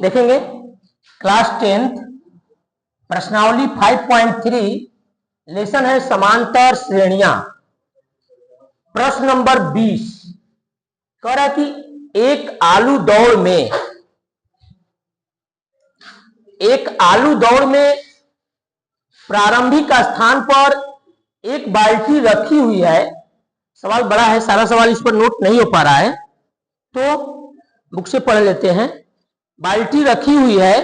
देखेंगे class 10th प्रश्नावली 5.3 lesson है समांतर श्रेणियां। प्रश्न नंबर 20 कह रहा है कि एक आलू दौड़ में प्रारंभिक स्थान पर एक बाल्टी रखी हुई है। सवाल बड़ा है, सारा सवाल इस पर नोट नहीं हो पा रहा है तो बुक से पढ़ लेते हैं। बाल्टी रखी हुई है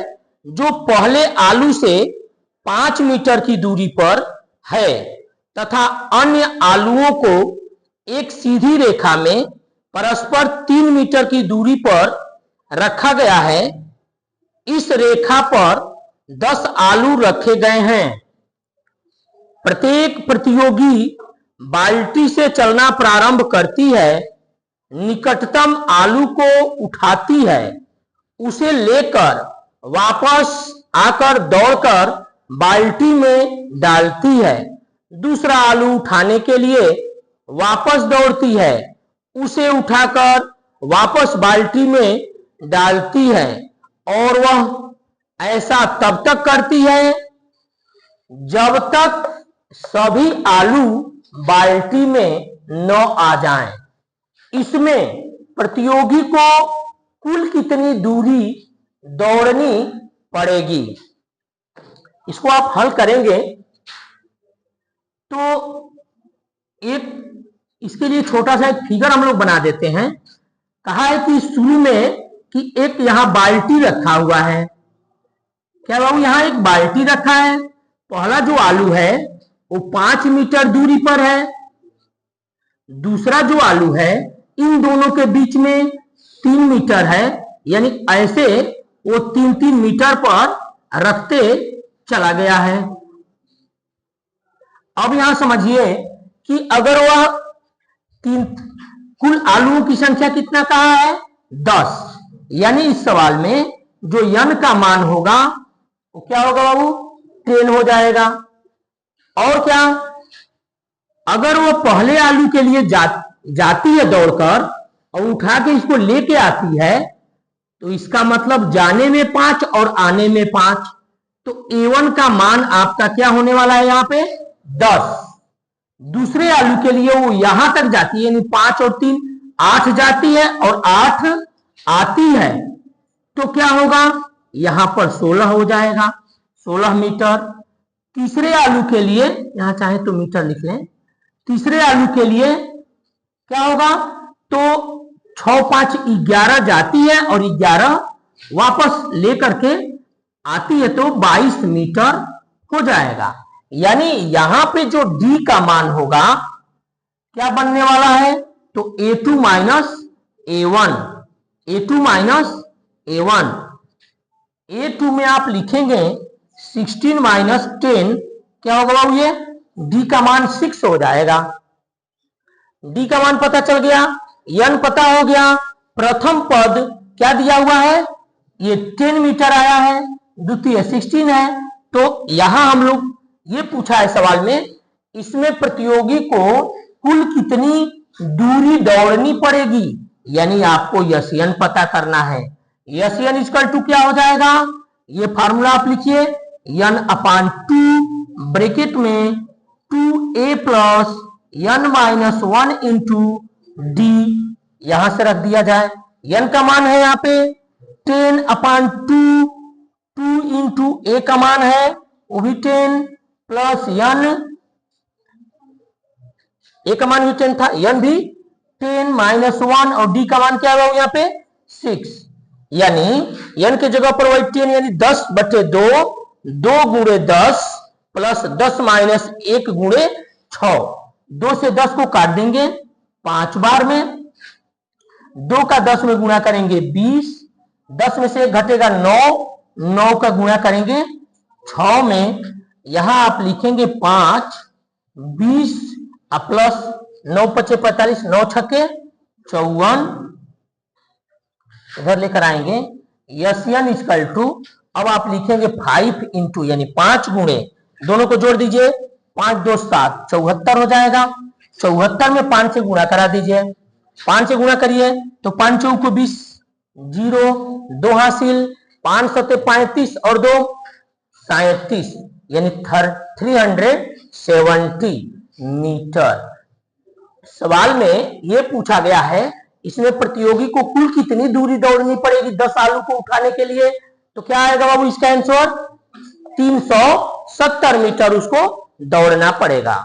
जो पहले आलू से 5 मीटर की दूरी पर है तथा अन्य आलुओं को एक सीधी रेखा में परस्पर 3 मीटर की दूरी पर रखा गया है। इस रेखा पर 10 आलू रखे गए हैं। प्रत्येक प्रतियोगी बाल्टी से चलना प्रारंभ करती है, निकटतम आलू को उठाती है, उसे लेकर वापस आकर दौड़कर बाल्टी में डालती है, दूसरा आलू उठाने के लिए वापस दौड़ती है, उसे उठाकर वापस बाल्टी में डालती है और वह ऐसा तब तक करती है जब तक सभी आलू बाल्टी में न आ जाएं। इसमें प्रतियोगी को कुल कितनी दूरी दौड़नी पड़ेगी? इसको आप हल करेंगे तो एक इसके लिए छोटा सा एक फिगर हम लोग बना देते हैं। कहा है कि शुरू में कि एक यहां बाल्टी रखा हुआ है। क्या बाबू, यहां एक बाल्टी रखा है। पहला जो आलू है वो 5 मीटर दूरी पर है, दूसरा जो आलू है इन दोनों के बीच में 3 मीटर है, यानी ऐसे वो 3-3 मीटर पर रखते चला गया है। अब यहां समझिए कि अगर वह कुल आलुओं की संख्या कितना कहा है? 10, यानी इस सवाल में जो n का मान होगा वो क्या होगा बाबू? 10 हो जाएगा। और क्या, अगर वो पहले आलू के लिए जाती है दौड़कर और उठा के इसको लेके आती है तो इसका मतलब जाने में 5 और आने में 5, तो A1 का मान आपका क्या होने वाला है? यहाँ पे 10। दूसरे आलू के लिए वो यहां तक जाती है, यानी 5 और 3 8 जाती है और 8 आती है, तो क्या होगा? यहां पर 16 हो जाएगा, 16 मीटर। तीसरे आलू के लिए यहां चाहे तो मीटर लिख लें। तीसरे आलू के लिए क्या होगा? तो 6 5 11 जाती है और 11 वापस लेकर के आती है, तो 22 मीटर हो जाएगा। यानी यहां पे जो D का मान होगा क्या बनने वाला है? तो A2 minus A1, A2 minus A1। A2 में आप लिखेंगे 16 माइनस 10, क्या होगा बाबू? ये D का मान 6 हो जाएगा। D का मान पता चल गया, n पता हो गया। प्रथम पद क्या दिया हुआ है? ये 10 मीटर आया है, द्वितीय 16 है। तो यहां हम लोग ये पूछा है सवाल में, इसमें प्रतियोगी को कुल कितनी दूरी दौड़नी पड़ेगी, यानी आपको यन पता करना है। यन इक्वल टू क्या हो जाएगा? ये फार्मूला आप लिखिए, n/2 ब्रैकेट में 2a plus n-1 into D, यहां से रख दिया जाए। n का मान है यहाँ पे 10/2, 2 इंटू a का मान है वो भी 10 प्लस n, a का मान भी 10 था, n भी 10 माइनस 1 और d का मान क्या होगा यहाँ पे 6, यानी n के जगह पर वही 10 यानी 10/2, 2 गुणे 10 प्लस 10 माइनस 1 गुणे 6। 2 से 10 को काट देंगे 5 बार में, 2 का 10 में गुणा करेंगे 20, 10 में से 1 घटेगा 9, 9 का गुणा करेंगे 6 में, यहां आप लिखेंगे 5, 20 प्लस 9 × 5 = 45, 9 × 6 = 54, इधर लेकर आएंगे। Sn इक्वल टू, अब आप लिखेंगे 5 इंटू यानी 5 गुणे, दोनों को जोड़ दीजिए, 5 2 7 74 हो जाएगा। 74 में 5 से गुणा करा दीजिए, 5 से गुणा करिए तो 5 × 4 = 20, 0 2 हासिल, 5 सते 35 और 2 37 यानी 370 मीटर। सवाल में यह पूछा गया है इसमें प्रतियोगी को कुल कितनी दूरी दौड़नी पड़ेगी 10 आलू को उठाने के लिए, तो क्या आएगा बाबू इसका आंसर 370 मीटर उसको दौड़ना पड़ेगा।